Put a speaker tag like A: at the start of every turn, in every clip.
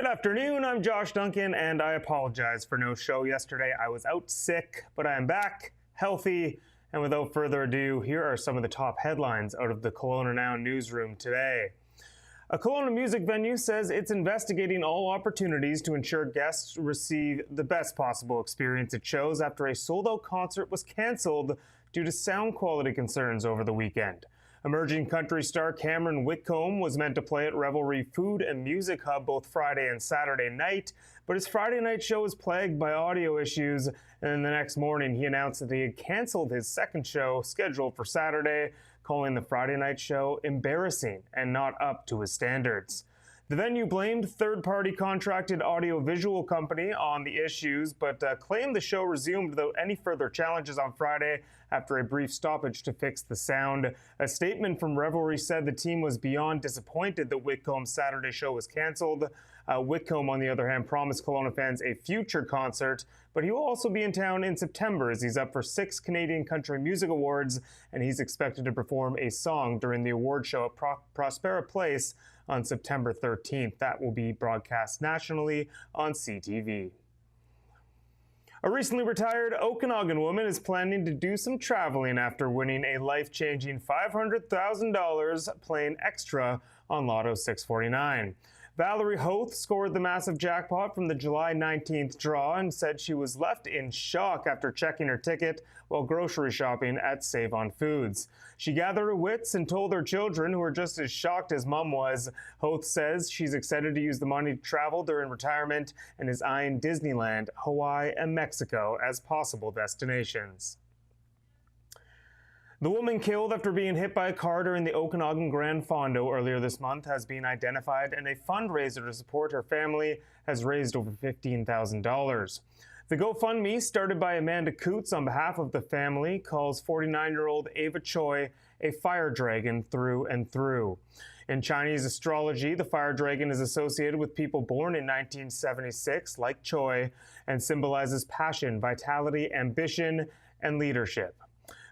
A: afternoon, I'm Josh Duncan, and I apologize for no show yesterday. I was out sick, but I am back, healthy, and without further ado, here are some of the top headlines out of the Kelowna Now newsroom today. A Kelowna music venue says it's investigating all opportunities to ensure guests receive the best possible experience at shows after a sold-out concert was cancelled due to sound quality concerns over the weekend. Emerging country star Cameron Whitcomb was meant to play at Revelry Food and Music Hub both Friday and Saturday night, but his Friday night show was plagued by audio issues, and then the next morning he announced that he had canceled his second show scheduled for Saturday, calling the Friday night show embarrassing and not up to his standards. The venue blamed third-party contracted audio-visual company on the issues, but claimed the show resumed without any further challenges on Friday after a brief stoppage to fix the sound. A statement from Revelry said the team was beyond disappointed that Whitcomb's Saturday show was cancelled. Whitcomb, on the other hand, promised Kelowna fans a future concert, but he will also be in town in September as he's up for 6 Canadian Country Music Awards, and he's expected to perform a song during the award show at Prospera Place on September 13th. That will be broadcast nationally on CTV. A recently retired Okanagan woman is planning to do some traveling after winning a life-changing $500,000 playing extra on Lotto 649. Valerie Hoth scored the massive jackpot from the July 19th draw and said she was left in shock after checking her ticket while grocery shopping at Save On Foods. She gathered her wits and told her children, who were just as shocked as Mom was. Hoth says she's excited to use the money to travel during retirement and is eyeing Disneyland, Hawaii, and Mexico as possible destinations. The woman killed after being hit by a car during the Okanagan Granfondo earlier this month has been identified, and a fundraiser to support her family has raised over $15,000. The GoFundMe, started by Amanda Coots on behalf of the family, calls 49-year-old Ava Choi a fire dragon through and through. In Chinese astrology, the fire dragon is associated with people born in 1976, like Choi, and symbolizes passion, vitality, ambition, and leadership.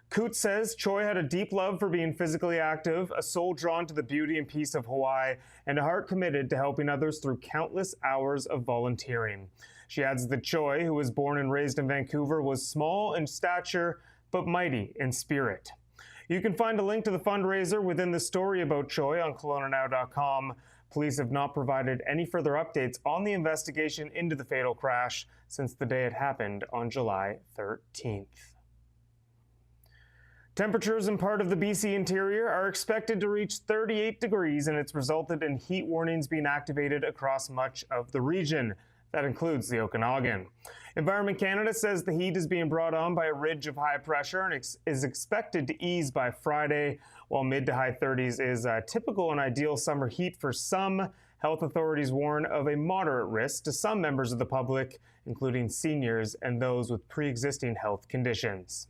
A: Coots says Choi had a deep love for being physically active, a soul drawn to the beauty and peace of Hawaii, and a heart committed to helping others through countless hours of volunteering. She adds that Choi, who was born and raised in Vancouver, was small in stature but mighty in spirit. You can find a link to the fundraiser within the story about Choi on KelownaNow.com. Police have not provided any further updates on the investigation into the fatal crash since the day it happened on July 13th. Temperatures in part of the BC interior are expected to reach 38 degrees, and it's resulted in heat warnings being activated across much of the region. That includes the Okanagan. Environment Canada says the heat is being brought on by a ridge of high pressure and is expected to ease by Friday, while mid to high 30s is typical and ideal summer heat for some. Health authorities warn of a moderate risk to some members of the public, including seniors and those with pre-existing health conditions.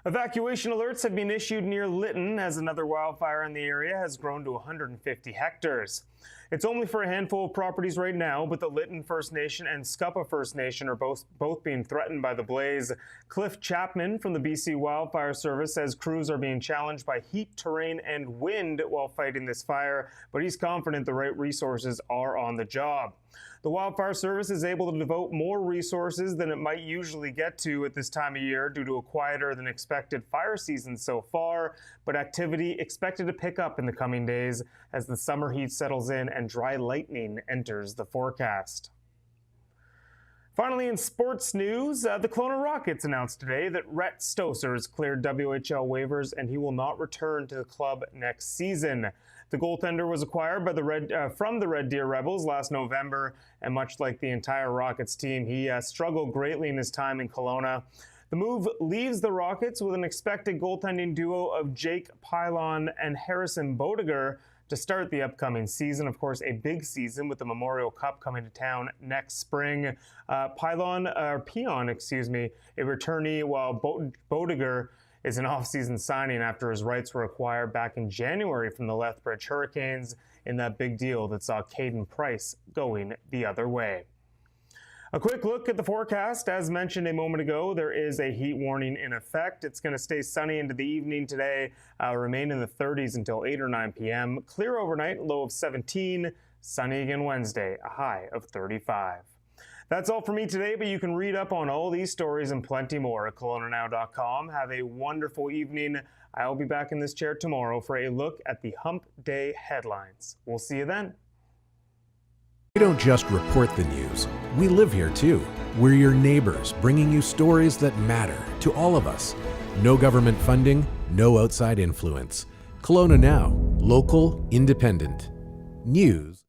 A: Evacuation alerts have been issued near Lytton as another wildfire in the area has grown to 150 hectares. It's only for a handful of properties right now, but the Lytton First Nation and Scuppa First Nation are both being threatened by the blaze. Cliff Chapman from the BC Wildfire Service says crews are being challenged by heat, terrain, and wind while fighting this fire, but he's confident the right resources are on the job. The Wildfire Service is able to devote more resources than it might usually get to at this time of year due to a quieter than expected fire season so far, but activity expected to pick up in the coming days as the summer heat settles in and dry lightning enters the forecast. Finally, in sports news, the Kelowna Rockets announced today that Jari Stoesser has cleared WHL waivers and he will not return to the club next season. The goaltender was acquired by from the Red Deer Rebels last November, and much like the entire Rockets team, he struggled greatly in his time in Kelowna. The move leaves the Rockets with an expected goaltending duo of Jake Pylon and Harrison Bodiger to start the upcoming season. Of course, a big season with the Memorial Cup coming to town next spring. Peon, a returnee, while Bodiger is an off-season signing after his rights were acquired back in January from the Lethbridge Hurricanes in that big deal that saw Caden Price going the other way. A quick look at the forecast. As mentioned a moment ago, there is a heat warning in effect. It's going to stay sunny into the evening today, remain in the 30s until 8 or 9 p.m. Clear overnight, low of 17. Sunny again Wednesday, a high of 35. That's all for me today, but you can read up on all these stories and plenty more at KelownaNow.com. Have a wonderful evening. I'll be back in this chair tomorrow for a look at the Hump Day headlines. We'll see you then.
B: We don't just report the news. We live here too. We're your neighbors, bringing you stories that matter to all of us. No government funding, no outside influence. Kelowna Now, local, independent news.